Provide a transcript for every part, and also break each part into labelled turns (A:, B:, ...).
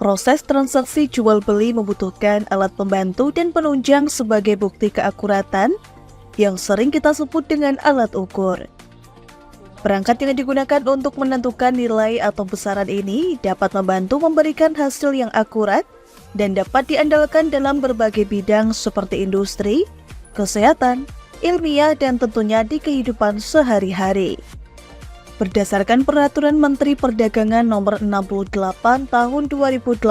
A: Proses transaksi jual-beli membutuhkan alat pembantu dan penunjang sebagai bukti keakuratan yang sering kita sebut dengan alat ukur. Perangkat yang digunakan untuk menentukan nilai atau besaran ini dapat membantu memberikan hasil yang akurat dan dapat diandalkan dalam berbagai bidang seperti industri, kesehatan, ilmiah, dan tentunya di kehidupan sehari-hari. Berdasarkan Peraturan Menteri Perdagangan Nomor 68 Tahun 2018,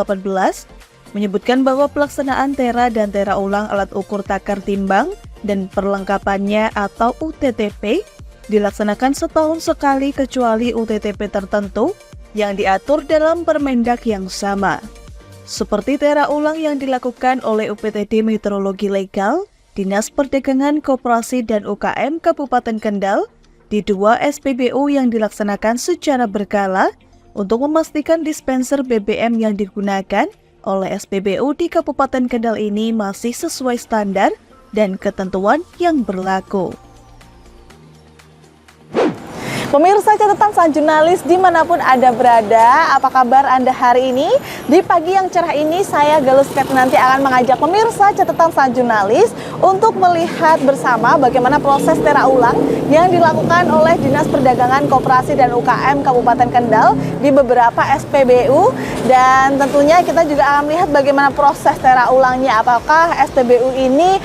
A: menyebutkan bahwa pelaksanaan tera dan tera ulang alat ukur takar timbang dan perlengkapannya atau UTTP dilaksanakan setahun sekali kecuali UTTP tertentu yang diatur dalam Permendak yang sama. Seperti tera ulang yang dilakukan oleh UPTD Meteorologi Legal, Dinas Perdagangan Koperasi dan UKM Kabupaten Kendal, di 2 SPBU yang dilaksanakan secara berkala untuk memastikan dispenser BBM yang digunakan oleh SPBU di Kabupaten Kendal ini masih sesuai standar dan ketentuan yang berlaku.
B: Pemirsa catatan sang jurnalis dimanapun Anda berada, apa kabar Anda hari ini? Di pagi yang cerah ini saya Galus nanti akan mengajak pemirsa catatan sang jurnalis untuk melihat bersama bagaimana proses tera ulang yang dilakukan oleh Dinas Perdagangan Koperasi dan UKM Kabupaten Kendal di beberapa SPBU, dan tentunya kita juga akan melihat bagaimana proses tera ulangnya, apakah SPBU ini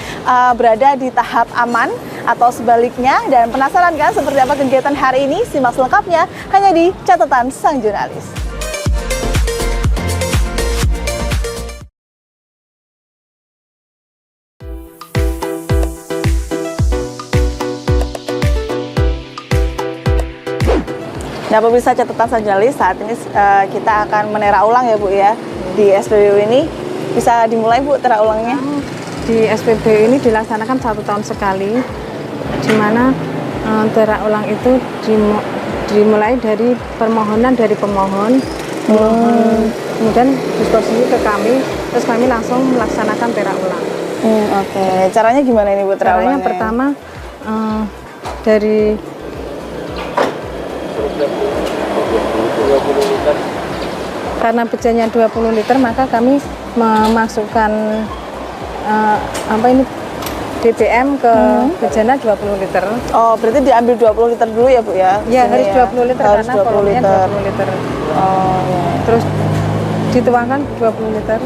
B: berada di tahap aman atau sebaliknya. Dan penasaran kan seperti apa kegiatan hari ini? Simak selengkapnya hanya di catatan sang jurnalis. Nah, pemirsa catatan sang jurnalis, saat ini kita akan menera ulang ya Bu ya di SPBU ini. Bisa dimulai Bu tera ulangnya?
C: Di SPBU ini dilaksanakan 1 tahun sekali, di mana tera ulang itu dimulai dari permohonan dari pemohon, kemudian disposisi ke kami, terus kami langsung melaksanakan tera ulang.
B: Oke. Caranya gimana ini Bu tera ulangnya?
C: Caranya pertama dari karena bejanya 20 liter, maka kami memasukkan BBM ke bejana 20 liter.
B: Oh, berarti diambil 20 liter dulu ya Bu ya?
C: Ya, harus 20 liter
B: harus
C: karena volumenya 20 liter.
B: Oh, ya.
C: Terus dituangkan 20 liter.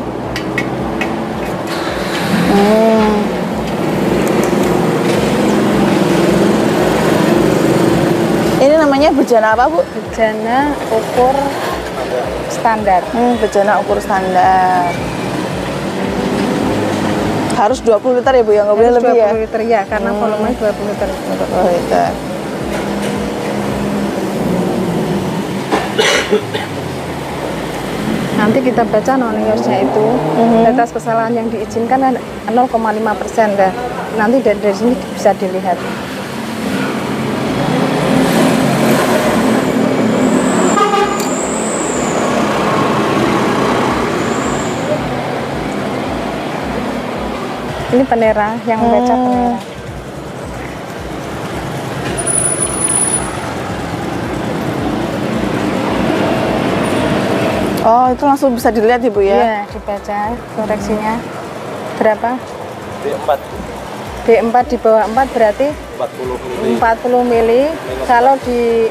B: Ini namanya bejana apa Bu?
C: Bejana ukur standar.
B: Bejana ukur standar. Harus 20 liter ya Bu, ya nggak boleh lebih ya?
C: 20 liter ya, karena volumenya 20 liter.
B: 20 liter.
C: Nanti kita baca noniosnya itu, batas kesalahan yang diizinkan kan 0,5%. Dah. Nanti dari sini bisa dilihat. Ini penera yang membaca penera.
B: Oh, itu langsung bisa dilihat ya Bu ya?
C: Iya, dibaca koreksinya berapa?
D: B4.
C: B4 di bawah 4 berarti 40 mili. Kalau di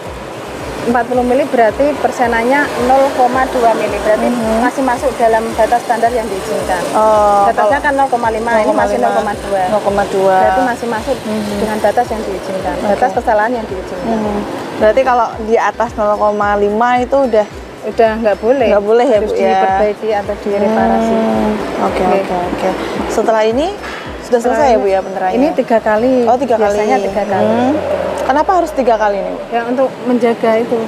C: 40 mili berarti persenannya 0,2 mili. Berarti masih masuk dalam batas standar yang diizinkan. Batasnya kan 0,5, ini masih 0,2.
B: 0,2.
C: Berarti masih masuk dengan batas yang diizinkan. Batas kesalahan yang diizinkan.
B: Berarti kalau di atas 0,5 itu udah
C: nggak boleh.
B: Nggak boleh ya
C: harus
B: Bu ya?
C: diperbaiki atau direparasi.
B: Oke. Setelah ini sudah selesai ya Bu ya peneranya?
C: Ini 3 kali.
B: Oh, 3 kali.
C: Biasanya 3 kali.
B: Kenapa harus 3 kali ini Bu?
C: Ya untuk menjaga itu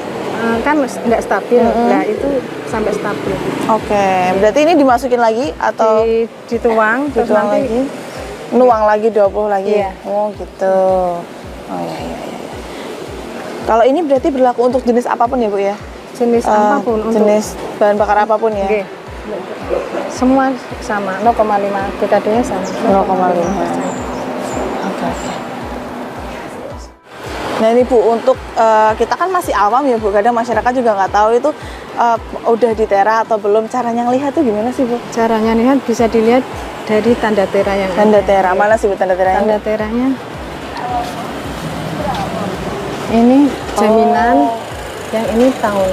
C: kan nggak stabil. Nah itu sampai stabil.
B: Oke. Berarti ini dimasukin lagi atau
C: dituang terus nanti
B: lagi? Nuang lagi 20 lagi.
C: Iya.
B: Oh gitu. Oh iya. Kalau ini berarti berlaku untuk jenis apapun ya Bu ya?
C: Jenis apapun,
B: jenis bahan bakar apapun ya?
C: Okay. Semua sama, 0,5 BKD-nya sama.
B: 0,5. Oke. Nah ini Bu, untuk kita kan masih awam ya Bu, kadang masyarakat juga nggak tahu itu udah ditera atau belum? Caranya ngelihat tuh gimana sih Bu?
C: Caranya lihat bisa dilihat dari tanda tera yang
B: Tanda
C: ada.
B: tera mana sih Bu tanda teranya?
C: Tanda teranya ini jaminan, yang ini tahun.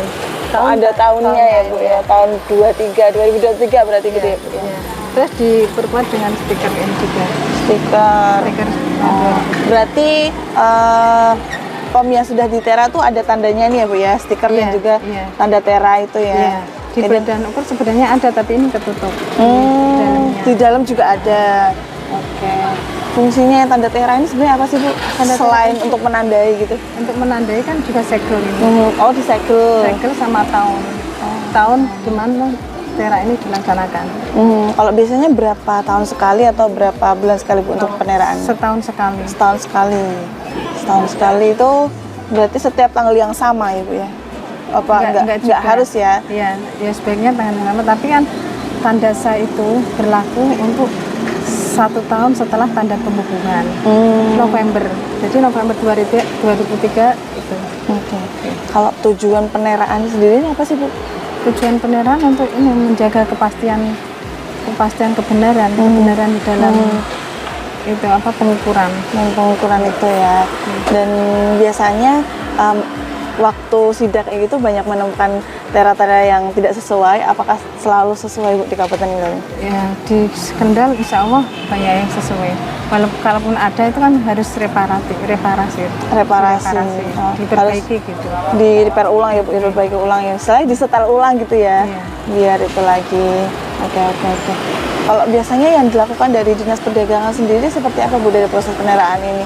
B: Oh, ada tahunnya ya Bu ya, tahun 2023 berarti gitu ya Bu ya.
C: Ya. Terus diperkuat dengan stiker ini juga.
B: Stiker.
C: Stiker.
B: Berarti pom yang sudah ditera tuh ada tandanya nih ya Bu ya, stiker dan
C: Iya,
B: juga
C: iya.
B: tanda tera itu ya.
C: Iya. Di
B: Jadi-
C: badan ukur sebenarnya ada tapi ini ketutup. Dalamnya.
B: di dalam juga ada. Oke. Fungsinya yang tanda tera ini sebenarnya apa sih Bu?
C: Tanda tera
B: Selain untuk menandai gitu.
C: Untuk menandai kan juga segel ini.
B: Oh, disegel.
C: Segel sama tahun. Tahun di mana tera ini dilaksanakan.
B: Kalau biasanya berapa tahun sekali atau berapa bulan sekali Bu untuk peneraan?
C: Setahun sekali.
B: Setahun sekali. Setahun sekali itu berarti setiap tanggal yang sama ya Bu ya? Apa enggak
C: juga.
B: harus ya?
C: Iya, ya sebaiknya tanggal yang sama. Tapi kan tanda sah itu berlaku untuk 1 tahun setelah tanda pembukuan. November. Jadi November 2003 itu.
B: Oke. Kalau tujuan peneraan sendiri ini apa sih Bu?
C: Tujuan peneraan untuk ini menjaga kepastian kebenaran di dalam itu apa pengukuran.
B: Dan pengukuran itu ya. Dan biasanya waktu sidak kayak gitu banyak menemukan tera-tera yang tidak sesuai. Apakah selalu sesuai Bu di Kabupaten Kendal?
C: Ya di Kendal Insya Allah banyak yang sesuai. Kalaupun ada itu kan harus reparasi.
B: Oh,
C: Diperbaiki gitu.
B: Di repair ulang ya Bu, diperbaiki ulang ya. Selain disetel ulang gitu ya.
C: Iya.
B: Biar itu lagi. Oke. Kalau biasanya yang dilakukan dari Dinas Perdagangan sendiri seperti apa Bu dari proses peneraan ini?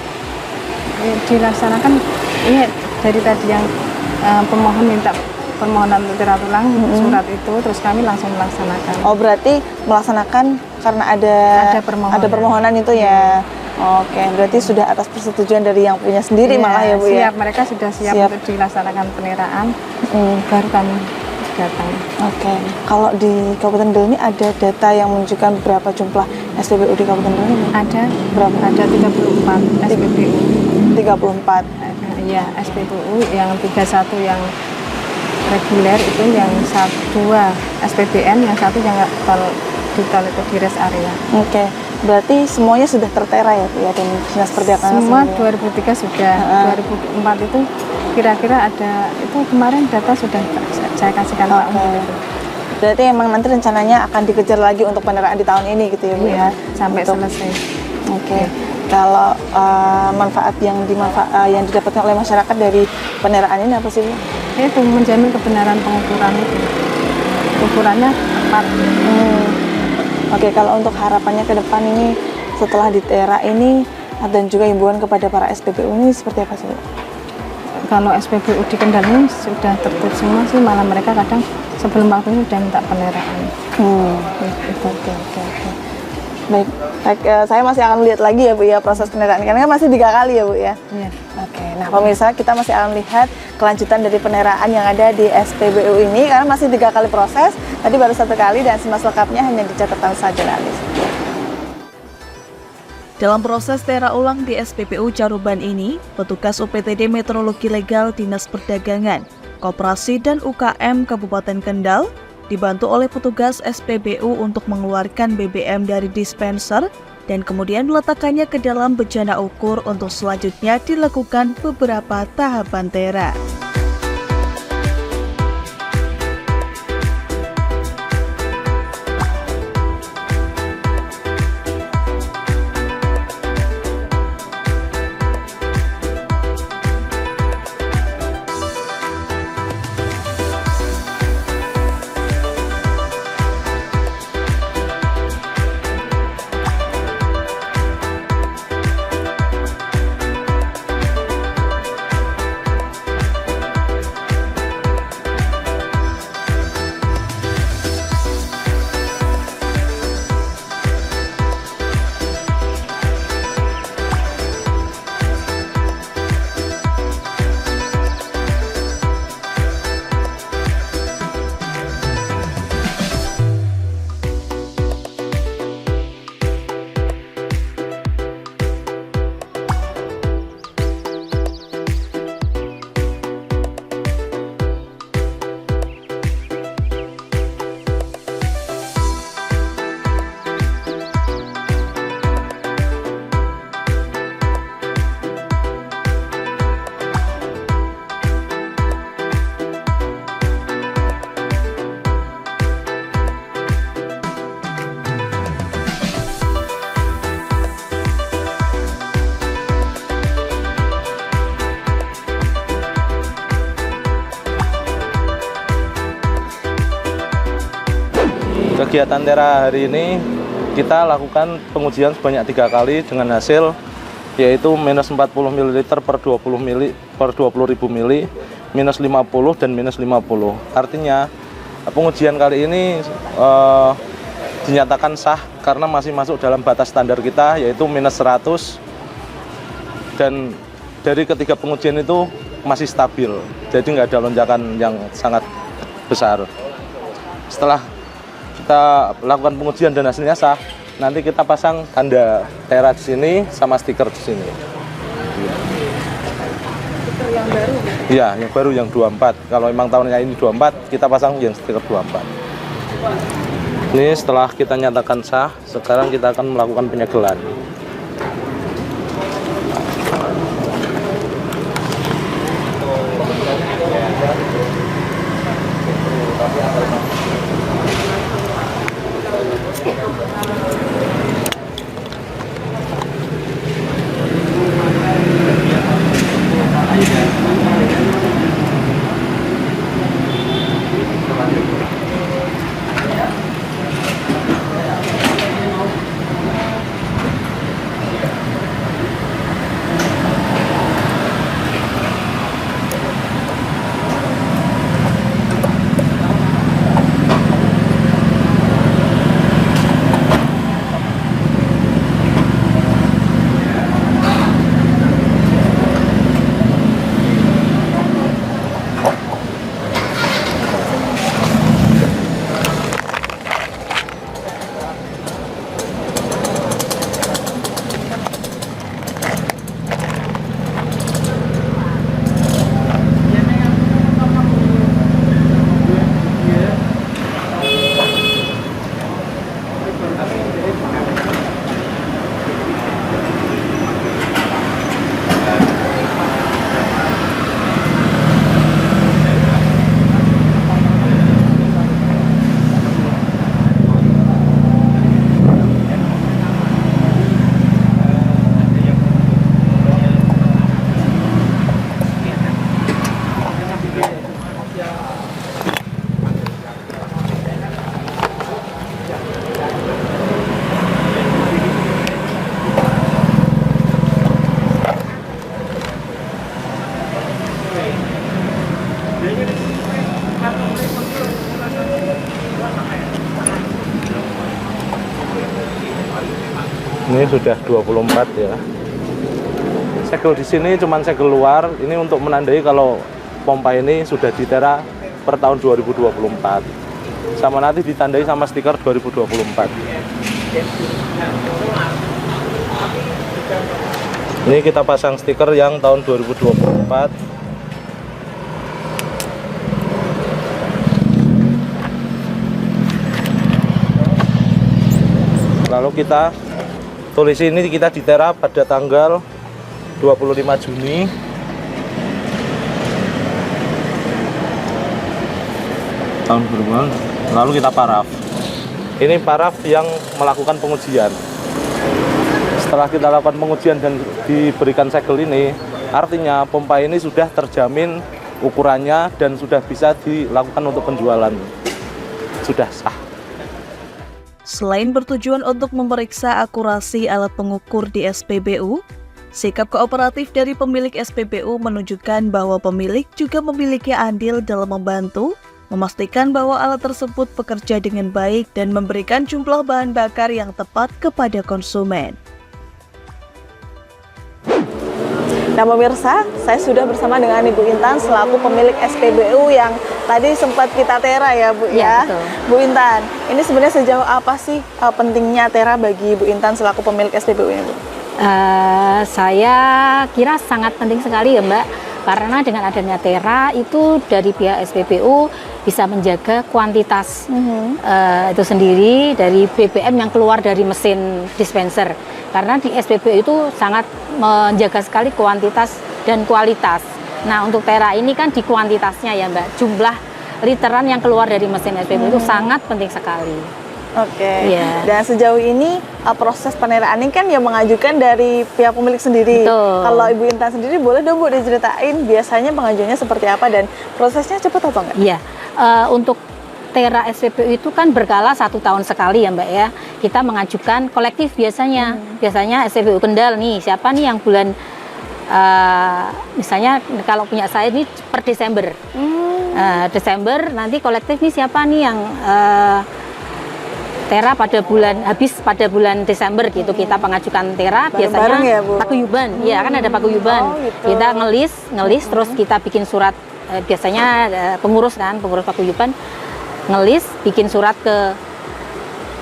C: Dilaksanakan ini dari tadi yang pemohon minta permohonan untuk tera ulang surat itu, terus kami langsung melaksanakan.
B: Oh, berarti melaksanakan karena ada permohonan itu ya. Oke, berarti sudah atas persetujuan dari yang punya sendiri
C: Iya,
B: malah ya Bu ya.
C: siap, mereka sudah siap untuk dilaksanakan peneraan, baru kami datang.
B: Oke, kalau di Kabupaten Kendal ini ada data yang menunjukkan berapa jumlah SPBU di Kabupaten Kendal ini?
C: Ada
B: Berapa?
C: Ada 34 SPBU.
B: 34.
C: Iya, SPBU yang 31 yang reguler itu, yang 2 SPBN, yang 1 yang tol di tol itu di rest area.
B: Oke, berarti semuanya sudah tertera ya Bu ya dan Dinas Perdagangan
C: Semua
B: sendiri?
C: 2003 sudah, 2004 itu kira-kira ada, itu kemarin data sudah saya kasihkan Pak Umum itu.
B: Berarti emang nanti rencananya akan dikejar lagi untuk peneraan di tahun ini gitu ya Bu
C: Iya,
B: ya?
C: sampai
B: Untuk-
C: selesai.
B: Oke. Kalau manfaat yang didapatkan oleh masyarakat dari peneraan ini apa sih Bu?
C: Itu menjamin kebenaran pengukuran itu. Ukurannya tepat.
B: Oke, kalau untuk harapannya ke depan ini setelah ditera ini dan juga himbauan kepada para SPBU ini seperti apa sih Bu?
C: Kalau SPBU di Kendal ini sudah tertutup semua sih, malah mereka kadang sebelum waktunya sudah minta peneraan. Itu.
B: Baik, saya masih akan lihat lagi ya Bu ya proses peneraan karena kan masih 3 kali ya Bu ya.
C: Iya.
B: Oke, nah pemirsa kita masih akan lihat kelanjutan dari peneraan yang ada di SPBU ini karena masih 3 kali proses. Tadi baru 1 kali dan simak selengkapnya hanya di catatan Sajurnalis.
A: Dalam proses tera ulang di SPBU Caruban ini, petugas UPTD Meteorologi Legal Dinas Perdagangan, Koperasi dan UKM Kabupaten Kendal dibantu oleh petugas SPBU untuk mengeluarkan BBM dari dispenser dan kemudian meletakkannya ke dalam bejana ukur untuk selanjutnya dilakukan beberapa tahapan tera.
D: kegiatan Tera hari ini kita lakukan pengujian sebanyak 3 kali dengan hasil yaitu minus 40 ml per 20 ml per 20.000 ml, minus 50 dan minus 50. Artinya pengujian kali ini dinyatakan sah karena masih masuk dalam batas standar kita yaitu minus 100, dan dari ketiga pengujian itu masih stabil, jadi nggak ada lonjakan yang sangat besar. Setelah kita lakukan pengujian dan hasilnya sah, nanti kita pasang tanda Tera di sini sama stiker di sini.
C: Stiker yang baru?
D: Iya, yang baru yang 24. Kalau memang tahunnya ini 24, kita pasang yang stiker 24. Ini setelah kita nyatakan sah, sekarang kita akan melakukan penyegelan. Ini sudah 24 ya. Segel di sini cuman segel luar, ini untuk menandai kalau pompa ini sudah di Tera per tahun 2024. Sama nanti ditandai sama stiker 2024. Ini kita pasang stiker yang tahun 2024. Lalu kita tulis ini kita di Tera pada tanggal 25 Juni tahun berapa? Lalu kita paraf. Ini paraf yang melakukan pengujian. Setelah kita lakukan pengujian dan diberikan segel ini, artinya pompa ini sudah terjamin ukurannya dan sudah bisa dilakukan untuk penjualan. Sudah sah.
A: Selain bertujuan untuk memeriksa akurasi alat pengukur di SPBU, sikap kooperatif dari pemilik SPBU menunjukkan bahwa pemilik juga memiliki andil dalam membantu memastikan bahwa alat tersebut bekerja dengan baik dan memberikan jumlah bahan bakar yang tepat kepada konsumen.
B: Nah pemirsa, saya sudah bersama dengan Ibu Intan selaku pemilik SPBU yang tadi sempat kita Tera ya Bu ya.
C: Betul.
B: Bu Intan, ini sebenarnya sejauh apa sih pentingnya Tera bagi Ibu Intan selaku pemilik SPBU ini Bu?
E: Saya kira sangat penting sekali ya Mbak, karena dengan adanya Tera itu dari pihak SPBU bisa menjaga kuantitas itu sendiri dari BBM yang keluar dari mesin dispenser. Karena di SPBU itu sangat menjaga sekali kuantitas dan kualitas. Nah untuk Tera ini kan di kuantitasnya ya Mbak, jumlah literan yang keluar dari mesin SPBU itu sangat penting sekali.
B: Oke.
E: Iya.
B: Dan sejauh ini proses peneraan ini kan yang mengajukan dari pihak pemilik sendiri.
E: Betul.
B: Kalau Ibu Intan sendiri boleh dong Bu diceritain biasanya pengajuannya seperti apa dan prosesnya cepat atau enggak?
E: Iya, untuk Tera SPBU itu kan berkala 1 tahun sekali ya Mbak ya. Kita mengajukan kolektif biasanya. Biasanya SPBU Kendal nih, siapa nih yang bulan misalnya kalau punya saya ini per Desember. Desember nanti kolektif nih siapa nih yang Tera pada bulan habis pada bulan Desember gitu. Kita mengajukan Tera biasanya
B: ya, Bu?
E: paguyuban. Ya kan ada paguyuban.
B: Oh, gitu.
E: Kita ngelis terus kita bikin surat biasanya pengurus paguyuban ngelis bikin surat ke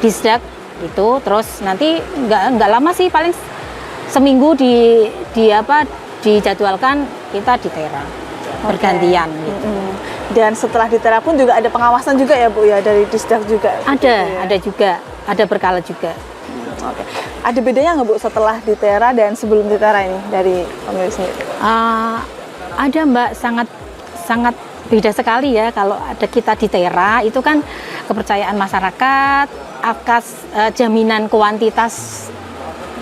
E: Disdak gitu. Terus nanti nggak lama sih, paling seminggu dijadwalkan kita di Tera bergantian gitu.
B: Dan setelah di Tera pun juga ada pengawasan juga ya Bu ya dari Disdak juga?
E: Ada juga, ada berkala juga.
B: Oke. Ada bedanya nggak Bu setelah di Tera dan sebelum di Tera ini dari pemilik sendiri?
E: Ada Mbak, sangat beda sekali ya. Kalau ada kita di Tera itu kan kepercayaan masyarakat atas jaminan kuantitas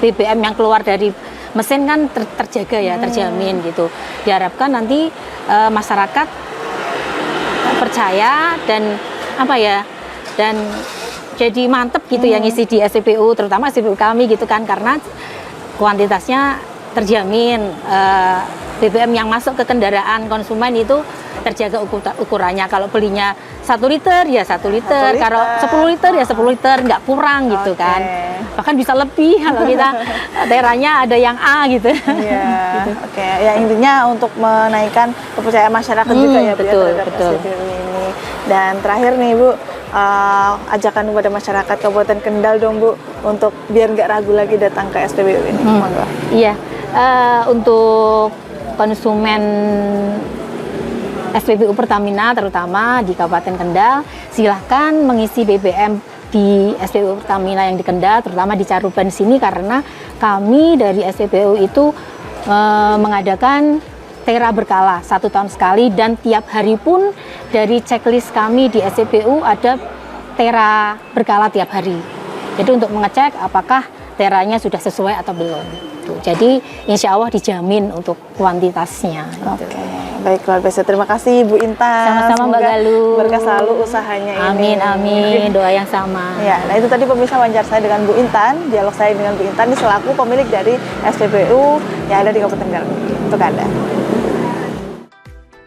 E: BBM yang keluar dari mesin kan terjaga ya, terjamin gitu. Diharapkan nanti masyarakat percaya dan dan jadi mantep gitu yang ngisi di SPBU, terutama SPBU kami gitu kan, karena kuantitasnya terjamin. BBM yang masuk ke kendaraan konsumen itu terjaga ukurannya. Kalau belinya 1 liter ya 1 liter, kalau 10 liter ya 10 liter, nggak kurang gitu kan. Bahkan bisa lebih kalau kita Teranya ada yang A gitu.
B: Iya.
E: Gitu.
B: Oke. Ya intinya untuk menaikkan kepercayaan masyarakat juga ya Bu,
E: betul,
B: terhadap
E: betul.
B: SPBU ini. Dan terakhir nih Bu, ajakan kepada masyarakat Kabupaten Kendal dong Bu, untuk biar nggak ragu lagi datang ke SPBU ini. Monggo.
E: Iya, untuk konsumen SPBU Pertamina terutama di Kabupaten Kendal, silahkan mengisi BBM di SPBU Pertamina yang di Kendal, terutama di Caruban sini, karena kami dari SPBU itu mengadakan Tera berkala 1 tahun sekali, dan tiap hari pun dari checklist kami di SPBU ada Tera berkala tiap hari. Jadi untuk mengecek apakah Teranya sudah sesuai atau belum. Jadi insya Allah dijamin untuk kuantitasnya.
B: Oke, baik, luar biasa. Terima kasih Bu Intan.
E: Sama-sama Mbak
B: Semoga
E: Galuh.
B: berkah selalu usahanya ini.
E: Amin, doa yang sama.
B: Ya, nah itu tadi pemirsa wawancara saya dengan Bu Intan, dialog saya dengan Bu Intan ini selaku pemilik dari SPBU yang ada di Kabupaten Kendal. Untuk Anda.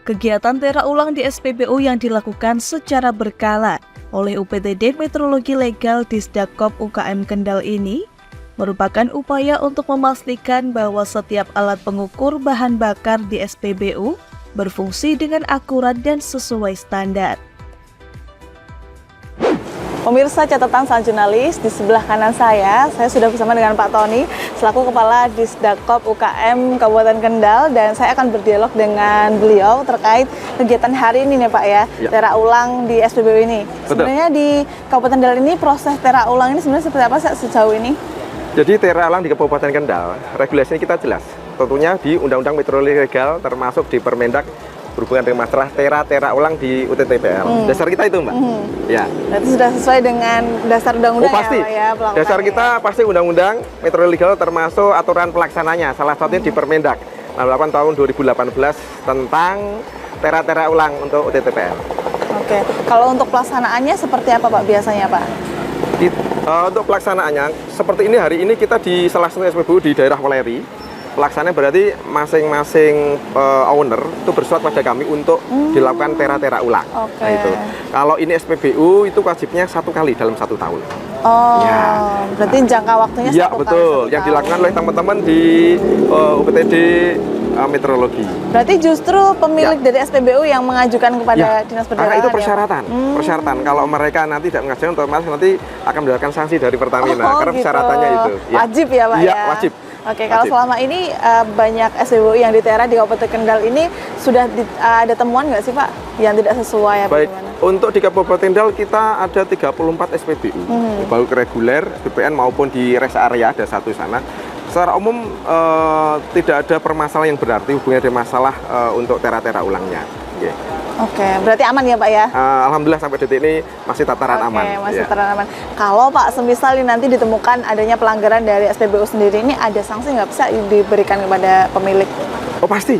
A: Kegiatan Tera ulang di SPBU yang dilakukan secara berkala oleh UPTD Metrologi Legal Disdakop UKM Kendal ini merupakan upaya untuk memastikan bahwa setiap alat pengukur bahan bakar di SPBU berfungsi dengan akurat dan sesuai standar.
B: Pemirsa catatan sang jurnalis, di sebelah kanan saya sudah bersama dengan Pak Tony selaku Kepala Disdakop UKM Kabupaten Kendal, dan saya akan berdialog dengan beliau terkait kegiatan hari ini nih Pak ya. Tera ulang di SPBU ini.
F: Betul.
B: Sebenarnya di Kabupaten Kendal ini proses tera ulang ini sebenarnya seperti apa sejauh ini?
F: Jadi tera ulang di Kabupaten Kendal, regulasinya kita jelas. Tentunya di Undang-Undang Metrologi Legal, termasuk di Permendak berhubungan dengan masalah tera ulang di UTTPL. Dasar kita itu, Mbak. Ya.
B: Berarti sudah sesuai dengan dasar undang-undang
F: pasti.
B: ya Pak ya?
F: Dasar kita pasti Undang-Undang Metrologi Legal, termasuk aturan pelaksananya. Salah satunya di Permendak 68 tahun 2018 tentang tera ulang untuk UTTPL.
B: Oke. Kalau untuk pelaksanaannya seperti apa Pak biasanya Pak?
F: Untuk pelaksanaannya, seperti ini hari ini kita di salah satu SPBU di daerah Weleri. Pelaksanaannya berarti masing-masing owner itu bersurat pada kami untuk dilakukan tera ulang.
B: Oke.
F: Nah itu. Kalau ini SPBU itu wajibnya 1 kali dalam 1 tahun.
B: Oh,
F: Ya.
B: berarti jangka waktunya
F: Iya
B: 1 kali.
F: betul.
B: 1
F: Yang
B: tahun.
F: dilakukan oleh teman-teman di UPTD Meteorologi.
B: Berarti justru pemilik dari SPBU yang mengajukan kepada Dinas Perdagangan.
F: Karena itu
B: ya,
F: persyaratan.
B: Pak?
F: Persyaratan. Kalau mereka nanti tidak mengajukan, otomatis nanti akan mendapatkan sanksi dari Pertamina.
B: Oh,
F: Karena
B: gitu.
F: persyaratannya itu. Ya.
B: Wajib ya Pak
F: Iya,
B: ya?
F: wajib.
B: Oke, kalau
F: Wajib.
B: selama ini banyak SPBU yang di Tera di Kabupaten Kendal ini sudah ada temuan nggak sih Pak yang tidak sesuai apa
F: Baik,
B: gimana?
F: untuk di Kabupaten Kendal kita ada 34 SPBU, baik reguler, BPN maupun di rest area ada 1 sana. Secara umum tidak ada permasalahan yang berarti hubungannya dengan masalah untuk tera ulangnya. Okay.
B: Oke, berarti aman ya Pak ya?
F: Alhamdulillah sampai detik ini masih tataran aman.
B: Oke, masih
F: Ya.
B: tataran aman. Kalau Pak, semisal nanti ditemukan adanya pelanggaran dari SPBU sendiri, ini ada sanksi nggak bisa diberikan kepada pemilik?
F: Oh pasti.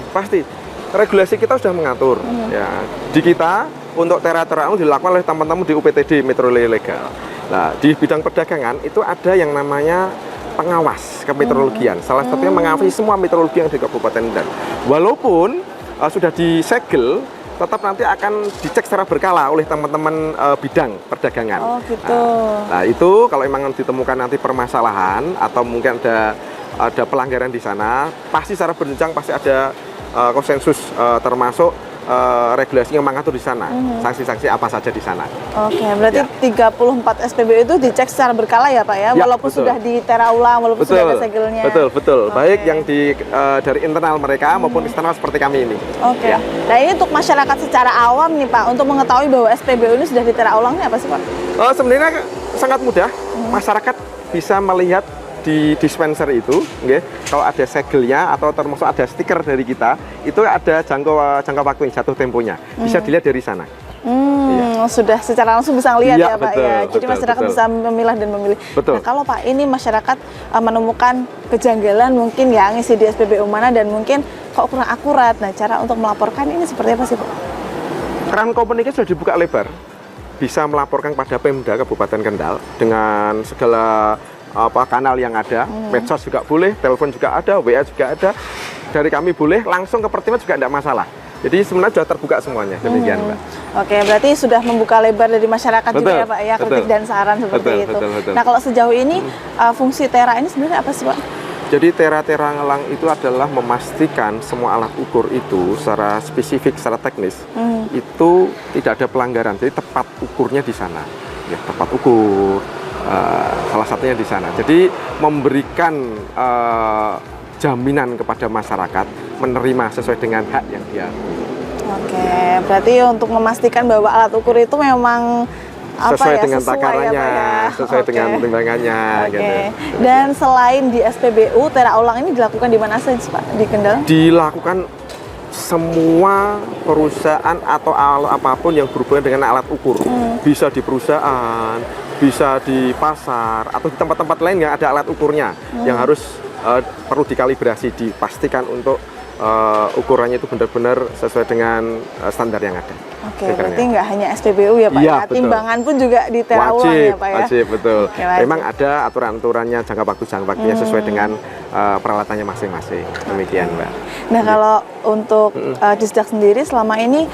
F: Regulasi kita sudah mengatur. Ya. Di kita untuk tera-tera ulang dilakukan oleh teman-teman di UPTD Meteorologi Legal. Nah, di bidang perdagangan itu ada yang namanya pengawas kemeteorologian. Salah satunya mengawasi semua meteorologi yang di Kabupaten Kendal. Walaupun sudah disegel, tetap nanti akan dicek secara berkala oleh teman-teman bidang perdagangan.
B: Oh gitu.
F: Nah, itu kalau memang ditemukan nanti permasalahan atau mungkin ada pelanggaran di sana, pasti secara berjenjang pasti ada konsensus termasuk regulasi yang mengatur di sana, sanksi-sanksi apa saja di sana.
B: Oke, berarti 34 SPBU itu dicek secara berkala ya Pak ya, walaupun
F: betul.
B: sudah ditera ulang, walaupun sudah ada segelnya.
F: Betul. Baik yang dari internal mereka maupun eksternal seperti kami ini.
B: Oke. Nah ini untuk masyarakat secara awam nih Pak, untuk mengetahui bahwa SPBU ini sudah ditera ulang ini apa sih Pak?
F: Sebenarnya sangat mudah, masyarakat bisa melihat di dispenser itu, kalau ada segelnya atau termasuk ada stiker dari kita, itu ada jangka waktu yang jatuh temponya, bisa dilihat dari sana.
B: Sudah secara langsung bisa lihat ya Pak
F: betul,
B: ya. Jadi masyarakat bisa memilah dan memilih.
F: Betul.
B: Nah kalau Pak ini masyarakat menemukan kejanggalan mungkin ya ngisi di SPBU mana dan mungkin kok kurang akurat. Nah cara untuk melaporkan ini seperti apa sih Pak?
F: Keran komunikasi sudah dibuka lebar, bisa melaporkan pada Pemda Kabupaten Kendal dengan segala kanal yang ada, medsos juga boleh, telepon juga ada, WA juga ada, dari kami boleh, langsung ke Pertimat juga tidak masalah. Jadi sebenarnya sudah terbuka semuanya, demikian Mbak.
B: Oke, berarti sudah membuka lebar dari masyarakat juga ya Pak ya, kritik dan saran seperti itu.
F: Betul.
B: Nah kalau sejauh ini fungsi Tera ini sebenarnya apa sih Pak?
F: Jadi tera ngelang itu adalah memastikan semua alat ukur itu secara spesifik, secara teknis, itu tidak ada pelanggaran, jadi tepat ukurnya di sana. Ya, tepat ukur. Salah satunya di sana. Jadi memberikan jaminan kepada masyarakat menerima sesuai dengan hak yang dia.
B: Oke, berarti untuk memastikan bahwa alat ukur itu memang
F: sesuai dengan
B: sesuai
F: takarannya,
B: ya,
F: sesuai dengan timbangannya. Gitu.
B: Dan selain di SPBU, tera ulang ini dilakukan di mana saja Pak? Di Kendal?
F: Dilakukan semua perusahaan atau apapun yang berhubungan dengan alat ukur. Bisa di perusahaan, bisa di pasar, atau di tempat-tempat lain yang ada alat ukurnya yang harus perlu dikalibrasi, dipastikan untuk ukurannya itu benar-benar sesuai dengan standar yang ada.
B: Oke, berarti nggak hanya SPBU ya Pak?
F: Iya,
B: ya, timbangan pun juga di tera ulang ya Pak ya?
F: Wajib, betul.
B: Oke, wajib.
F: Memang ada aturan-aturannya jangka waktunya sesuai dengan peralatannya masing-masing. Demikian Mbak.
B: Nah kalau untuk Disdak sendiri selama ini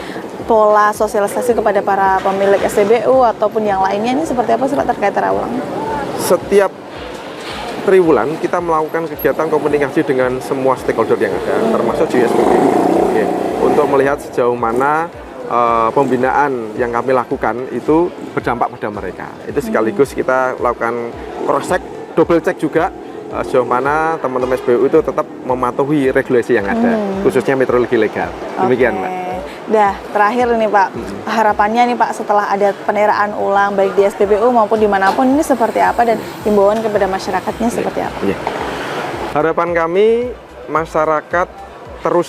B: pola sosialisasi kepada para pemilik SPBU ataupun yang lainnya ini seperti apa sih Pak terkait tera ulang?
F: Setiap triwulan kita melakukan kegiatan komunikasi dengan semua stakeholder yang ada, termasuk di SPBU, untuk melihat sejauh mana pembinaan yang kami lakukan itu berdampak pada mereka. Itu sekaligus kita lakukan cross check, double check juga sejauh mana teman-teman SPBU itu tetap mematuhi regulasi yang ada, khususnya meteorologi legal. Demikian Mbak.
B: Dah, terakhir nih Pak, harapannya nih Pak setelah ada peneraan ulang baik di SPBU maupun dimanapun ini seperti apa dan himbauan kepada masyarakatnya seperti apa?
F: Harapan kami masyarakat terus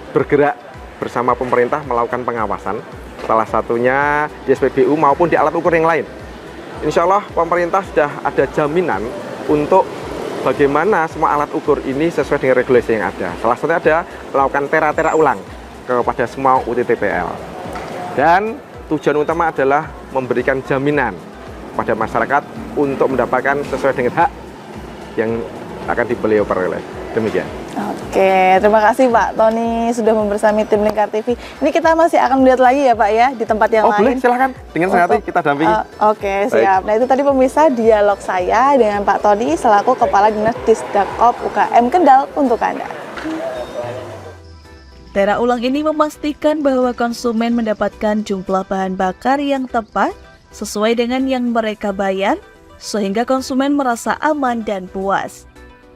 F: bergerak bersama pemerintah melakukan pengawasan, salah satunya di SPBU maupun di alat ukur yang lain. Insya Allah pemerintah sudah ada jaminan untuk bagaimana semua alat ukur ini sesuai dengan regulasi yang ada. Salah satunya ada melakukan tera ulang kepada semua UTTPL. Dan tujuan utama adalah memberikan jaminan pada masyarakat untuk mendapatkan sesuai dengan hak yang akan beliau peroleh. Demikian.
B: Oke, terima kasih Pak Tony sudah membersami tim Lingkar TV. Ini kita masih akan melihat lagi ya Pak ya di tempat yang lain.
F: Boleh, silahkan. Dengan senang hati kita dampingi.
B: Oke, siap. Nah itu tadi pemirsa dialog saya dengan Pak Tony selaku Kepala Dinas Disdakop UKM Kendal untuk Anda.
A: Tera ulang ini memastikan bahwa konsumen mendapatkan jumlah bahan bakar yang tepat sesuai dengan yang mereka bayar, sehingga konsumen merasa aman dan puas.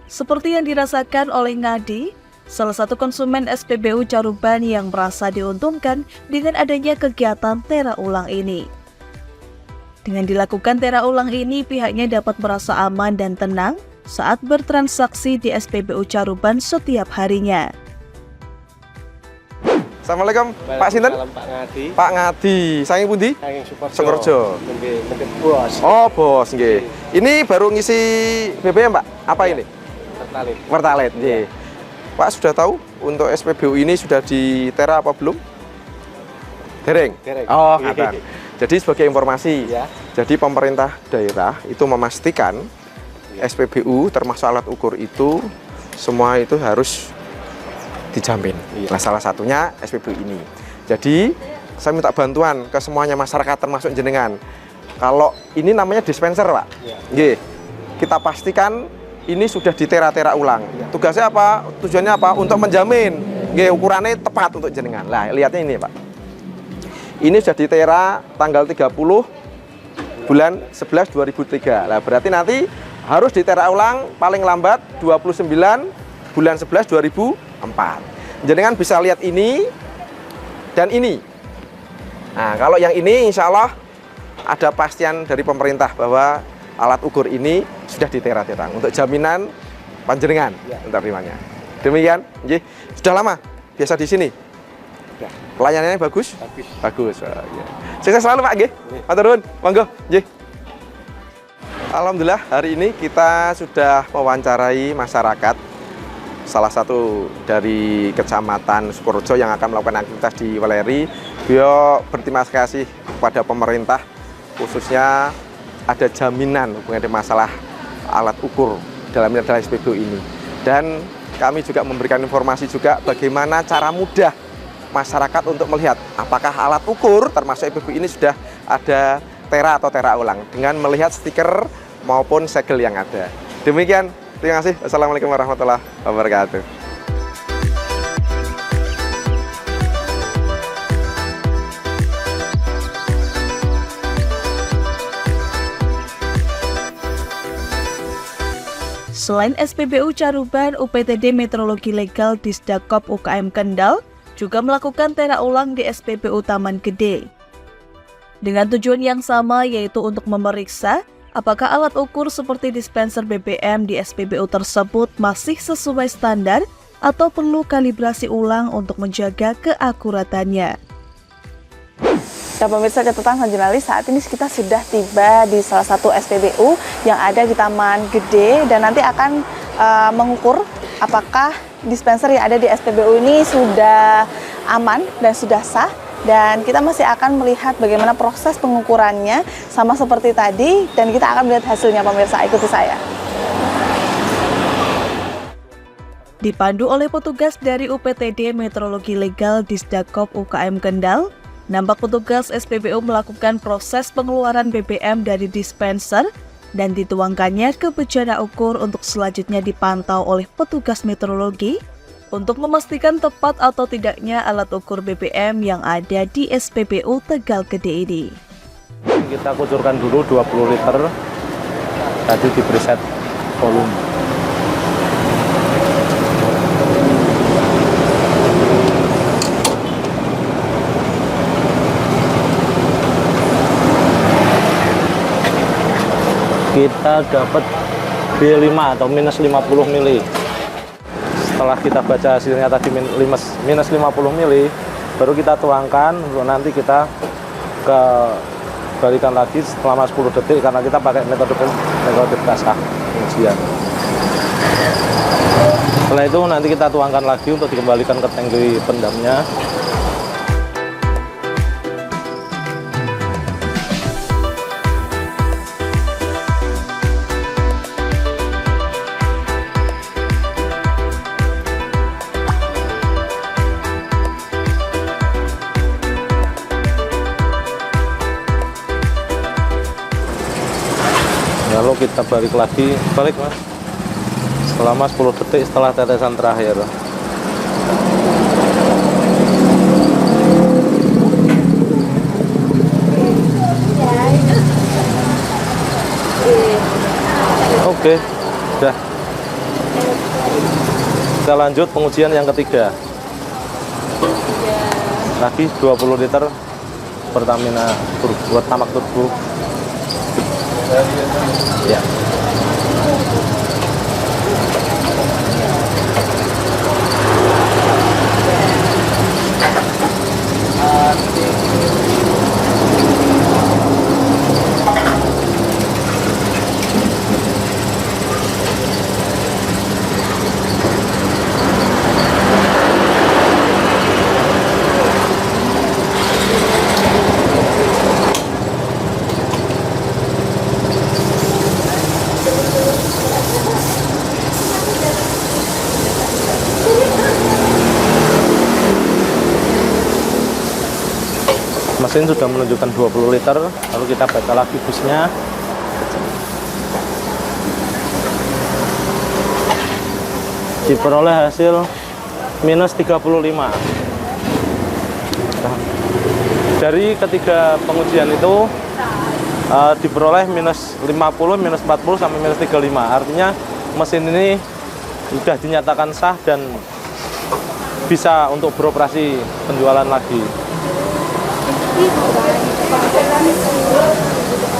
A: Seperti yang dirasakan oleh Ngadi, salah satu konsumen SPBU Caruban yang merasa diuntungkan dengan adanya kegiatan tera ulang ini. Dengan dilakukan tera ulang ini, pihaknya dapat merasa aman dan tenang saat bertransaksi di SPBU Caruban setiap harinya.
F: Assalamualaikum, Pak Sinten?
G: Pak Ngadi.
F: Pak Ngadi, saking pundi?
G: Saking
F: Sukorejo.
G: Nggih, bos.
F: Oh, bos, nggih. Ini baru ngisi BBM, Pak. Apa ini?
G: Pertalite.
F: Pertalite, nggih. Pak sudah tahu untuk SPBU ini sudah di tera apa belum? Dereng?
G: Dereng.
F: Oh, ngaten. Jadi sebagai informasi,
G: Ya.
F: jadi pemerintah daerah itu memastikan SPBU termasuk alat ukur itu semua itu harus dijamin. Nah, salah satunya SPBU ini. Jadi saya minta bantuan ke semuanya masyarakat termasuk jenengan. Kalau ini namanya dispenser, Pak. Nggih. Kita pastikan ini sudah ditera-tera ulang. Tugasnya apa? Tujuannya apa? Untuk menjamin nggih ukurannya tepat untuk jenengan. Lah, lihatnya ini, Pak. Ini sudah ditera tanggal 30 bulan 11 2003. Lah, berarti nanti harus ditera ulang paling lambat 29 bulan 11 2004. Jenengan bisa lihat ini dan ini. Nah, kalau yang ini insya Allah ada pastian dari pemerintah bahwa alat ukur ini sudah ditera-tera untuk jaminan panjenengan penerimanya. Demikian, nggih. Sudah lama biasa di sini. Pelayanannya bagus? Bagus. Oh, iya. Sukses selalu, Pak, nggih. Matur nuwun. Monggo, nggih. Alhamdulillah hari ini kita sudah mewawancarai masyarakat salah satu dari Kecamatan Sukorejo yang akan melakukan aktivitas di Weleri. Beliau berterima kasih kepada pemerintah, khususnya ada jaminan hubungan dengan masalah alat ukur dalamnya adalah SPBU ini. Dan kami juga memberikan informasi juga bagaimana cara mudah masyarakat untuk melihat apakah alat ukur termasuk SPBU ini sudah ada tera atau tera ulang dengan melihat stiker maupun segel yang ada. Demikian, terima kasih. Wassalamualaikum warahmatullahi wabarakatuh.
A: Selain SPBU Caruban, UPTD Meteorologi Legal Disdakop UKM Kendal juga melakukan tera ulang di SPBU Taman Gede. Dengan tujuan yang sama, yaitu untuk memeriksa apakah alat ukur seperti dispenser BBM di SPBU tersebut masih sesuai standar atau perlu kalibrasi ulang untuk menjaga keakuratannya.
B: Dan pemirsa catatan jurnalis, saat ini kita sudah tiba di salah satu SPBU yang ada di Taman Gede dan nanti akan mengukur apakah dispenser yang ada di SPBU ini sudah aman dan sudah sah. Dan kita masih akan melihat bagaimana proses pengukurannya sama seperti tadi dan kita akan melihat hasilnya, pemirsa. Ikuti saya.
A: Dipandu oleh petugas dari UPTD Meteorologi Legal Disdakop UKM Kendal, nampak petugas SPBU melakukan proses pengeluaran BBM dari dispenser dan dituangkannya ke bejana ukur untuk selanjutnya dipantau oleh petugas meteorologi untuk memastikan tepat atau tidaknya alat ukur BBM yang ada di SPBU Tegal Gede ini.
D: Kita kucurkan dulu 20 liter, tadi di preset volume. Kita dapat B5 atau minus 50 mili. Setelah kita baca hasilnya tadi minus 50 mili, baru kita tuangkan untuk nanti kita balikan lagi selama 10 detik karena kita pakai metode kasah pengujian. Setelah itu nanti kita tuangkan lagi untuk dikembalikan ke tangki pendamnya. Lalu kita balik lagi, balik mas, selama 10 detik setelah tetesan terakhir. Oke, udah. Kita lanjut pengujian yang ketiga. Lagi 20 liter Pertamina buat tamak turbo. Ya. Mesin sudah menunjukkan 20 liter, lalu kita baca lagi busnya. Diperoleh hasil minus 35. Dari ketiga pengujian itu diperoleh minus 50, minus 40, sampai minus 35. Artinya mesin ini sudah dinyatakan sah dan bisa untuk beroperasi penjualan lagi.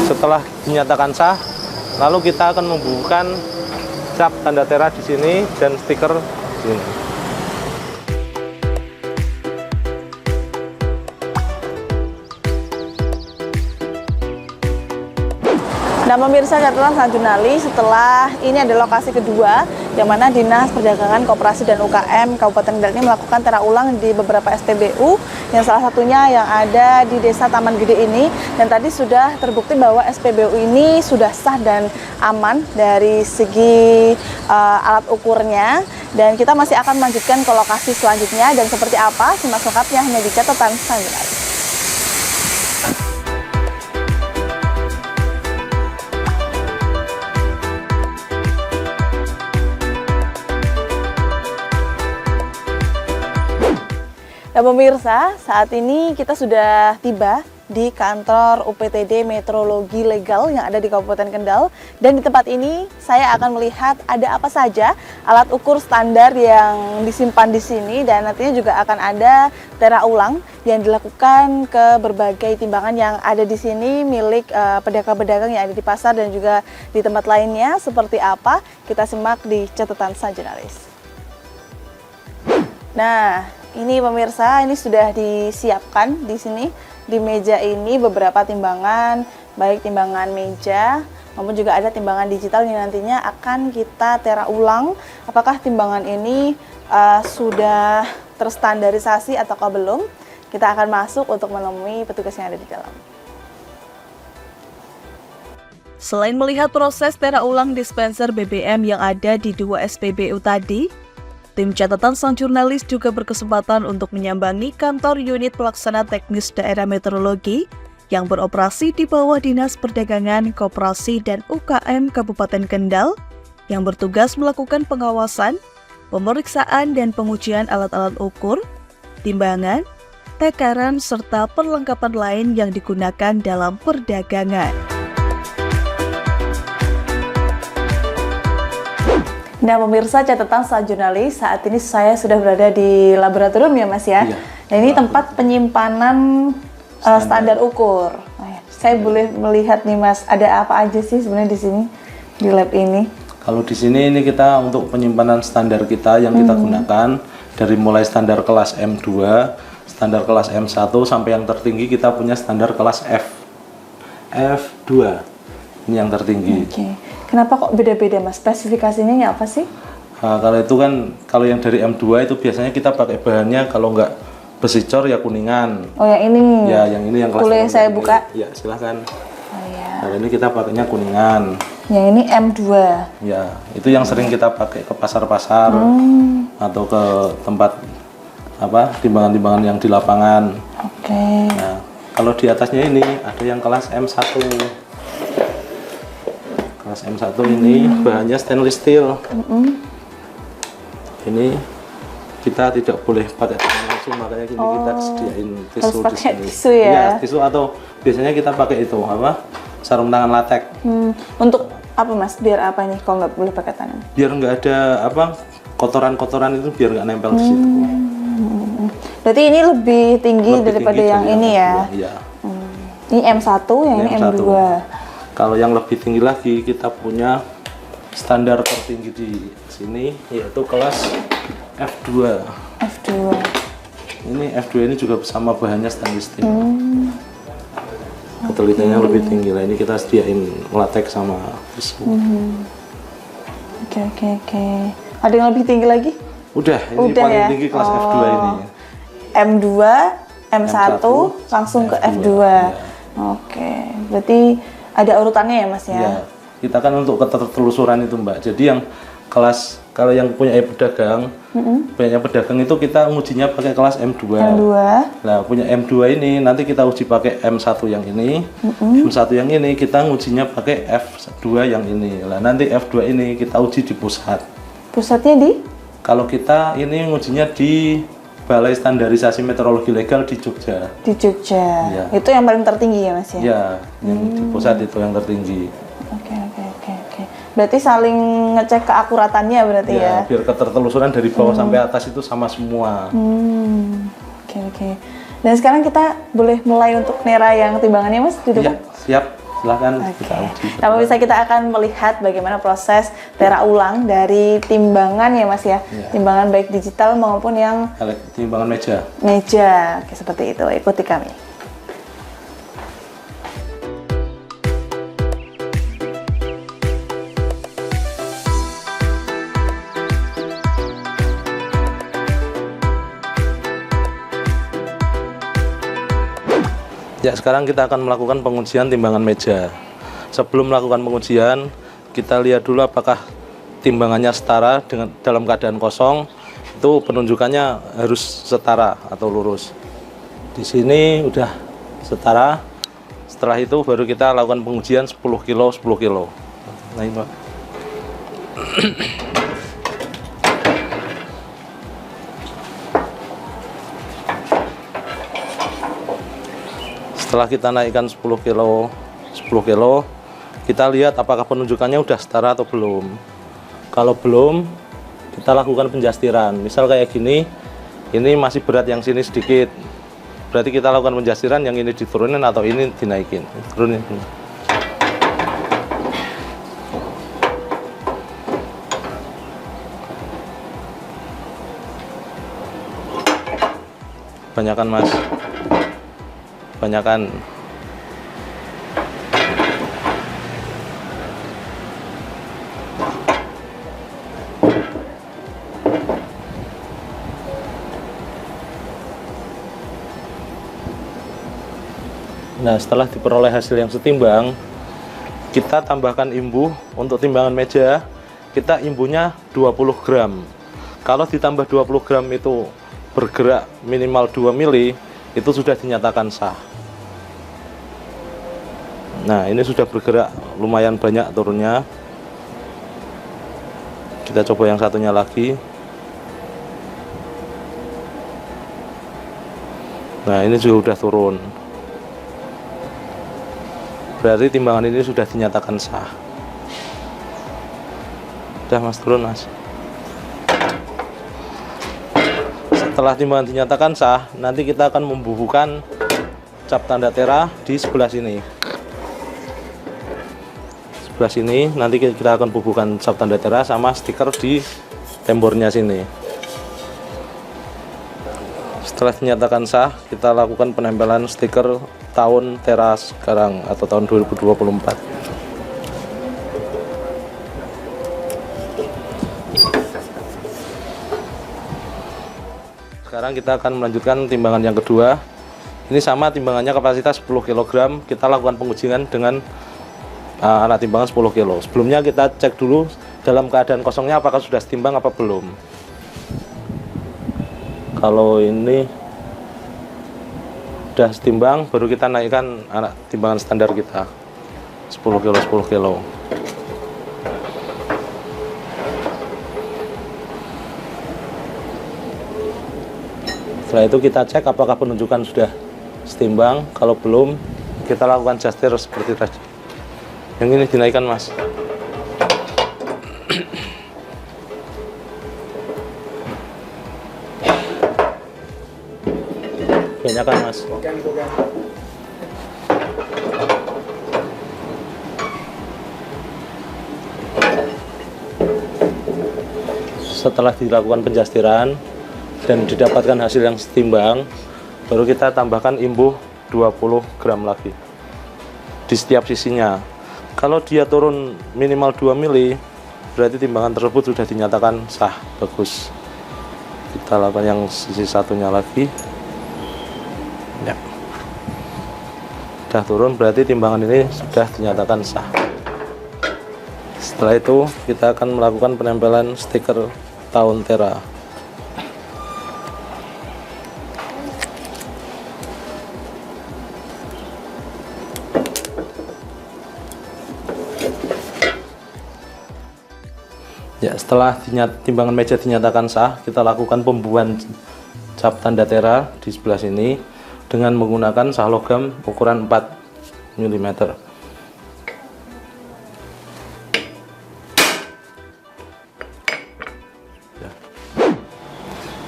D: Setelah dinyatakan sah, lalu kita akan membubuhkan cap tanda tera di sini dan stiker di sini.
B: Nah pemirsa catatan sang jurnalis, setelah ini ada lokasi kedua yang mana Dinas Perdagangan Koperasi dan UKM Kabupaten Kendal ini melakukan tera ulang di beberapa SPBU, yang salah satunya yang ada di Desa Taman Gede ini, dan tadi sudah terbukti bahwa SPBU ini sudah sah dan aman dari segi alat ukurnya, dan kita masih akan melanjutkan ke lokasi selanjutnya. Dan seperti apa simak selengkapnya hanya di catatan sang jurnalis. Nah pemirsa, saat ini kita sudah tiba di kantor UPTD Metrologi Legal yang ada di Kabupaten Kendal, dan di tempat ini saya akan melihat ada apa saja alat ukur standar yang disimpan di sini, dan nantinya juga akan ada tera ulang yang dilakukan ke berbagai timbangan yang ada di sini milik pedagang-pedagang yang ada di pasar dan juga di tempat lainnya. Seperti apa? Kita simak di catatan sang jurnalis. Nah, ini pemirsa, ini sudah disiapkan di sini, di meja ini beberapa timbangan, baik timbangan meja maupun juga ada timbangan digital yang nantinya akan kita tera ulang. Apakah timbangan ini sudah terstandarisasi ataukah belum? Kita akan masuk untuk menemui petugas yang ada di dalam.
A: Selain melihat proses tera ulang dispenser BBM yang ada di 2 SPBU tadi, tim catatan sang jurnalis juga berkesempatan untuk menyambangi kantor unit pelaksana teknis daerah meteorologi yang beroperasi di bawah Dinas Perdagangan, Koperasi, dan UKM Kabupaten Kendal yang bertugas melakukan pengawasan, pemeriksaan, dan pengujian alat-alat ukur, timbangan, takaran, serta perlengkapan lain yang digunakan dalam perdagangan.
B: Nah pemirsa catatan sang jurnalis, saat ini saya sudah berada di laboratorium ya Mas ya.
D: Iya.
B: Nah ini tempat penyimpanan standar ukur. Nah, ya. Saya boleh melihat nih Mas, ada apa aja sih sebenarnya di sini di lab ini?
D: Kalau di sini ini kita untuk penyimpanan standar kita yang kita gunakan dari mulai standar kelas M2, standar kelas M1 sampai yang tertinggi kita punya standar kelas F2. Ini yang tertinggi.
B: Oke. Kenapa kok beda-beda Mas? Spesifikasinya apa sih?
D: Kalau itu kan, kalau yang dari M2 itu biasanya kita pakai bahannya kalau nggak besi cor ya kuningan.
B: Oh yang ini?
D: Ya, yang ini yang kelas.
B: Boleh saya buka?
D: Ya, silahkan.
B: Oh ya.
D: Kalau ini kita pakainya kuningan.
B: Yang ini M2.
D: Ya, itu yang sering kita pakai ke pasar-pasar atau ke tempat timbangan-timbangan yang di lapangan.
B: Oke.
D: Nah, kalau di atasnya ini ada yang kelas M1. Kelas M1 ini bahannya stainless steel. Ini kita tidak boleh pakai tangan langsung, makanya ini kita sediain tisu
B: harus
D: di
B: pakai
D: sini.
B: tisu ya?
D: Iya, tisu atau biasanya kita pakai itu sarung tangan latex.
B: Untuk apa Mas? Biar apa nih kalau nggak boleh pakai tangan?
D: Biar nggak ada kotoran-kotoran itu biar nggak nempel di situ.
B: Berarti ini lebih tinggi daripada
D: tinggi
B: yang
D: dari
B: ini ya?
D: Iya.
B: Ini M1, yang ini M2.
D: Kalau yang lebih tinggi lagi kita punya standar tertinggi di sini yaitu kelas F2.
B: F2.
D: Ini F2 ini juga sama bahannya stainless steel. Ketelitiannya lebih tinggi lah. Ini kita sediain latex sama tisu.
B: Oke. Ada yang lebih tinggi lagi?
D: Udah, ini paling
B: ya?
D: tinggi kelas F2 ini.
B: M2, M1, langsung ke F2.
D: Ya.
B: Oke. Berarti ada urutannya ya Mas ya?
D: Ya, kita kan untuk ketelusuran itu Mbak. Jadi yang kelas Kalau yang punya pedagang, itu kita ngujinya pakai kelas M2. Nah, punya M2 ini nanti kita uji pakai M1 yang ini. M1 yang ini kita ngujinya pakai F2 yang ini. Nah, nanti F2 ini kita uji di pusat.
B: Pusatnya di?
D: Kalau kita ini ngujinya di Balai Standarisasi Meteorologi Legal di Jogja.
B: Di Jogja.
D: Iya.
B: Itu yang paling tertinggi ya, Mas ya?
D: Ya, yang di pusat itu yang tertinggi.
B: Oke. Berarti saling ngecek keakuratannya berarti ya?
D: Biar ketertelusuran dari bawah sampai atas itu sama semua.
B: Oke. Dan sekarang kita boleh mulai untuk nera yang timbangannya, Mas, di depan?
D: Iya, siap. Silahkan kita uji.
B: Nah, pemirsa, kita akan melihat bagaimana proses tera ulang dari timbangan ya, Mas ya?
D: Iya.
B: Timbangan baik digital maupun yang
D: Timbangan meja.
B: meja. Oke, seperti itu. Ikuti kami.
D: Ya, sekarang kita akan melakukan pengujian timbangan meja. Sebelum melakukan pengujian, kita lihat dulu apakah timbangannya setara dengan dalam keadaan kosong. Itu penunjukannya harus setara atau lurus. Di sini udah setara. Setelah itu baru kita lakukan pengujian 10 kilo 10 kilo. Nah, ini Pak. Setelah kita naikkan 10 kilo, kita lihat apakah penunjukannya udah setara atau belum. Kalau belum, kita lakukan penjastiran. Misal kayak gini, ini masih berat yang sini sedikit. Berarti kita lakukan penjastiran, yang ini diturunin atau ini dinaikin. Turunin. Banyakan, Mas. Banyakan. Nah, setelah diperoleh hasil yang setimbang, kita tambahkan imbuh. Untuk timbangan meja, kita imbuhnya 20 gram. Kalau ditambah 20 gram itu bergerak minimal 2 mili, itu sudah dinyatakan sah. Nah, ini sudah bergerak lumayan banyak turunnya. Kita coba yang satunya lagi. Nah, ini juga sudah turun. Berarti timbangan ini sudah dinyatakan sah. Udah, Mas, turun, Mas. Setelah timbangan dinyatakan sah, nanti kita akan membubuhkan cap tanda tera di sebelah sini. Sebelah sini nanti kita akan bubuhkan cap tanda tera sama stiker di tembornya sini. Setelah dinyatakan sah, kita lakukan penempelan stiker tahun tera sekarang atau tahun 2024. Sekarang kita akan melanjutkan timbangan yang kedua. Ini sama timbangannya kapasitas 10 kg. Kita lakukan pengujian dengan alat timbangan 10 kg. Sebelumnya kita cek dulu dalam keadaan kosongnya apakah sudah setimbang apa belum. Kalau ini sudah setimbang, baru kita naikkan alat timbangan standar kita 10 kg 10 kg. Setelah itu kita cek apakah penunjukan sudah setimbang. Kalau belum, kita lakukan adjustir seperti tadi. Yang ini dinaikkan, Mas. Banyakan, Mas. Setelah dilakukan penjastiran dan didapatkan hasil yang setimbang, baru kita tambahkan imbuh 20 gram lagi di setiap sisinya. Kalau dia turun minimal 2 mili, berarti timbangan tersebut sudah dinyatakan sah, bagus. Kita lakukan yang sisi satunya lagi. Ya. Sudah turun, berarti timbangan ini sudah dinyatakan sah. Setelah itu kita akan melakukan penempelan stiker tahun Tera. Ya, setelah timbangan meja dinyatakan sah, kita lakukan pembuahan cap tanda Tera di sebelah sini dengan menggunakan sah logam ukuran 4 mm.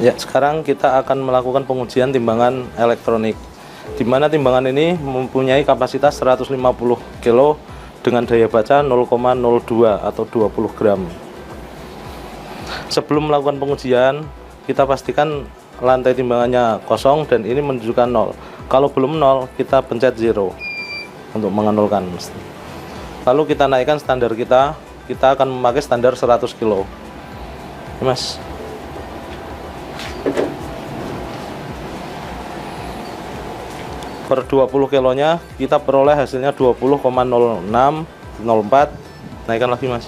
D: Ya, sekarang kita akan melakukan pengujian timbangan elektronik, di mana timbangan ini mempunyai kapasitas 150 kg dengan daya baca 0,02 atau 20 gram. Sebelum melakukan pengujian, kita pastikan lantai timbangannya kosong dan ini menunjukkan 0. Kalau belum 0, kita pencet 0 untuk mengenolkan. Lalu kita naikkan standar kita akan memakai standar 100 kg. Ini, Mas. Per 20 kilonya kita peroleh hasilnya 20,0604. Naikkan lagi, Mas.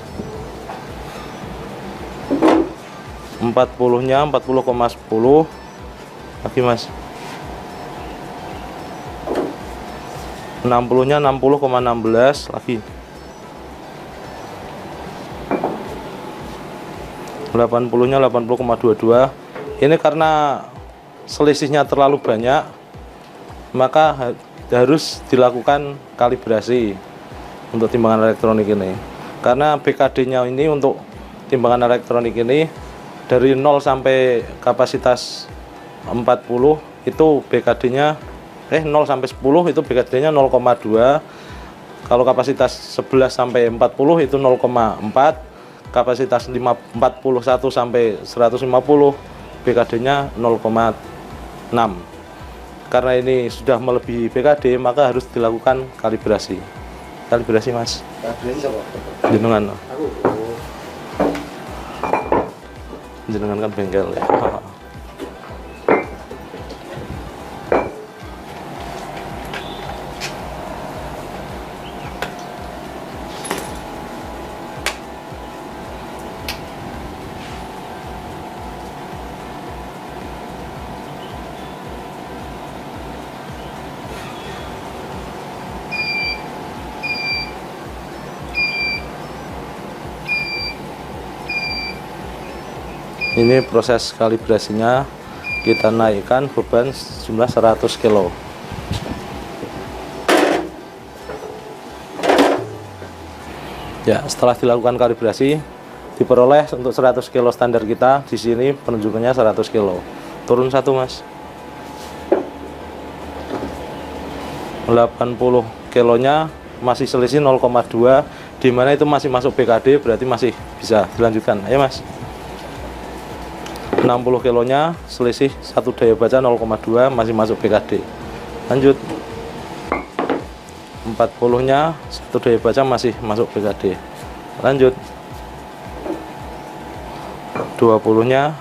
D: 40-nya 40,10 lagi, Mas. 60-nya 60,16 lagi. 80-nya 80,22. Ini karena selisihnya terlalu banyak, maka harus dilakukan kalibrasi untuk timbangan elektronik ini. Karena BKD-nya ini untuk timbangan elektronik ini dari 0 sampai kapasitas 40 itu BKD-nya 0 sampai 10 itu BKD-nya 0,2. Kalau kapasitas 11 sampai 40 itu 0,4. Kapasitas 41 sampai 150 BKD-nya 0,6. Karena ini sudah melebihi BKD, maka harus dilakukan kalibrasi. Kalibrasi, Mas.
G: Kalibrasi apa?
D: Jenengan. Jenengan kan bengkel ya. Ini proses kalibrasinya, kita naikkan beban jumlah 100 kg. Ya, setelah dilakukan kalibrasi, diperoleh untuk 100 kg standar kita. Di sini penunjukannya 100 kg. Turun satu, Mas. 80 kilonya masih selisih 0,2, di mana itu masih masuk BKD, berarti masih bisa dilanjutkan. Ayo, Mas. 60 kilonya selisih satu daya baca 0,2, masih masuk BKD. Lanjut. 40-nya satu daya baca masih masuk BKD. Lanjut. 20-nya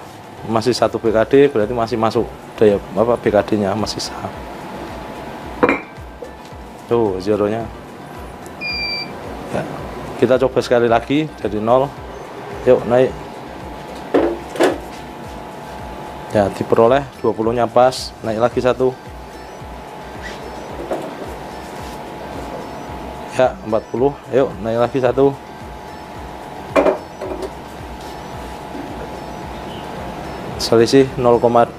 D: masih satu BKD, berarti masih masuk daya BKD-nya masih sah. Tuh, zeronya. Ya, kita coba sekali lagi dari 0. Yuk, naik. Ya, diperoleh 20-nya pas, naik lagi satu. Ya, 40. Yuk, naik lagi satu. Selisih 0,02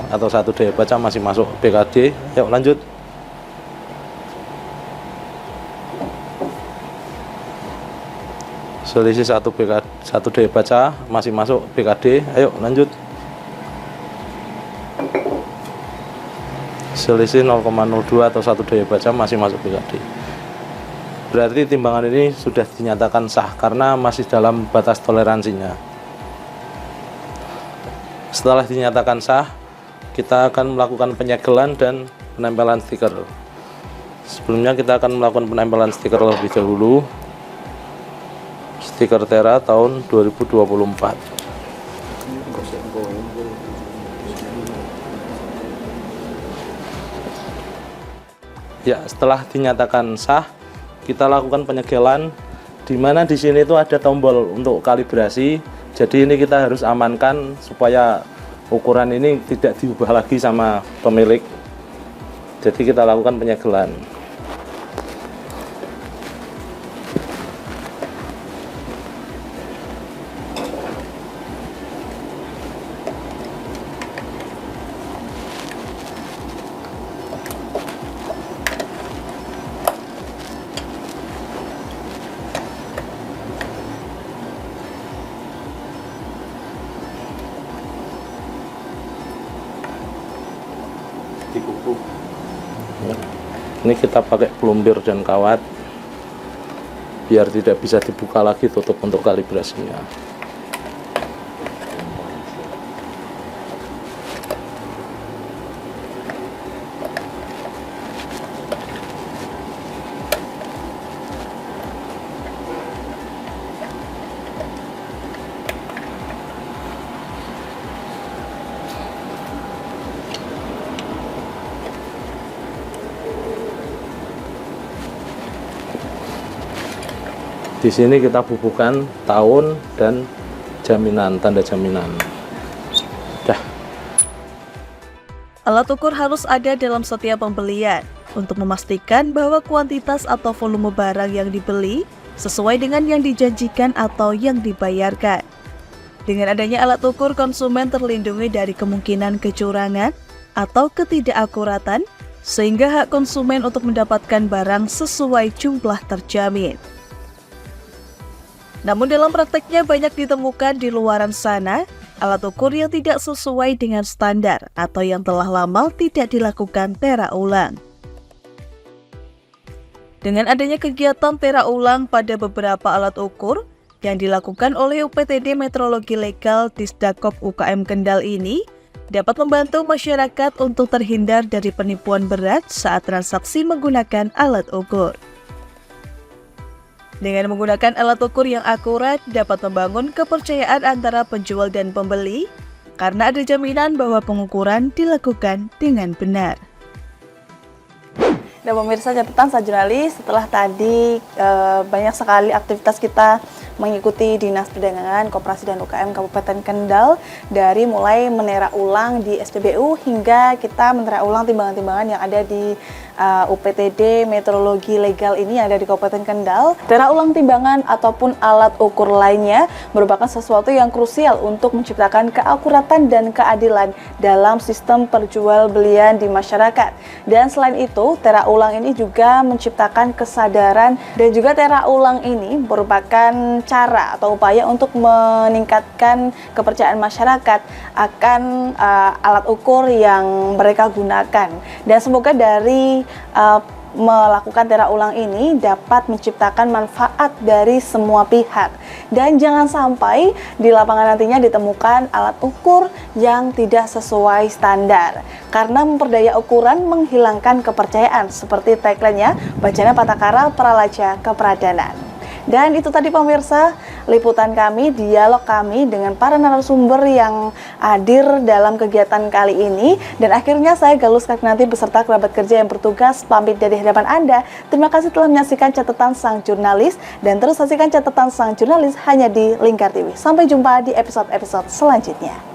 D: atau satu daya baca masih masuk BKD. Yuk, lanjut. Selisih satu daya baca masih masuk BKD. Ayo, lanjut. Selisih 0,02 atau satu daya baca masih masuk BKD. Berarti timbangan ini sudah dinyatakan sah karena masih dalam batas toleransinya. Setelah dinyatakan sah, kita akan melakukan penyegelan dan penempelan stiker. Sebelumnya kita akan melakukan penempelan stiker lebih dahulu. Stiker Tera tahun 2024. Ya, setelah dinyatakan sah, kita lakukan penyegelan Di mana di sini itu ada tombol untuk kalibrasi. Jadi ini kita harus amankan supaya ukuran ini tidak diubah lagi sama pemilik. Jadi kita lakukan penyegelan. Ini kita pakai pelumbir dan kawat biar tidak bisa dibuka lagi tutup untuk kalibrasinya. Di sini kita bubuhkan tahun dan jaminan, tanda jaminan. Dah.
A: Alat ukur harus ada dalam setiap pembelian untuk memastikan bahwa kuantitas atau volume barang yang dibeli sesuai dengan yang dijanjikan atau yang dibayarkan. Dengan adanya alat ukur, konsumen terlindungi dari kemungkinan kecurangan atau ketidakakuratan, sehingga hak konsumen untuk mendapatkan barang sesuai jumlah terjamin. Namun dalam prakteknya banyak ditemukan di luaran sana alat ukur yang tidak sesuai dengan standar atau yang telah lama tidak dilakukan tera ulang. Dengan adanya kegiatan tera ulang pada beberapa alat ukur yang dilakukan oleh UPTD Metrologi Legal Disdakop UKM Kendal ini dapat membantu masyarakat untuk terhindar dari penipuan berat saat transaksi menggunakan alat ukur. Dengan menggunakan alat ukur yang akurat dapat membangun kepercayaan antara penjual dan pembeli karena ada jaminan bahwa pengukuran dilakukan dengan benar.
B: Dan pemirsa catatan Sang Jurnalis, setelah tadi banyak sekali aktivitas kita mengikuti Dinas Perdagangan, Koperasi dan UKM Kabupaten Kendal, dari mulai menera ulang di SPBU hingga kita menera ulang timbangan-timbangan yang ada di UPTD Metrologi Legal ini yang ada di Kabupaten Kendal. Tera ulang timbangan ataupun alat ukur lainnya merupakan sesuatu yang krusial untuk menciptakan keakuratan dan keadilan dalam sistem perjualbelian di masyarakat. Dan selain itu, tera ulang ini juga menciptakan kesadaran, dan juga tera ulang ini merupakan cara atau upaya untuk meningkatkan kepercayaan masyarakat akan alat ukur yang mereka gunakan. Dan semoga dari melakukan tera ulang ini dapat menciptakan manfaat dari semua pihak, dan jangan sampai di lapangan nantinya ditemukan alat ukur yang tidak sesuai standar, karena memperdaya ukuran menghilangkan kepercayaan seperti tagline-nya Bajana Patakara Pralaja Kepradanan. Dan itu tadi pemirsa, liputan kami, dialog kami dengan para narasumber yang hadir dalam kegiatan kali ini. Dan akhirnya saya Galus Kaknanti beserta kerabat kerja yang bertugas pamit dari hadapan Anda. Terima kasih telah menyaksikan catatan Sang Jurnalis, dan terus saksikan catatan Sang Jurnalis hanya di Lingkar TV. Sampai jumpa di episode-episode selanjutnya.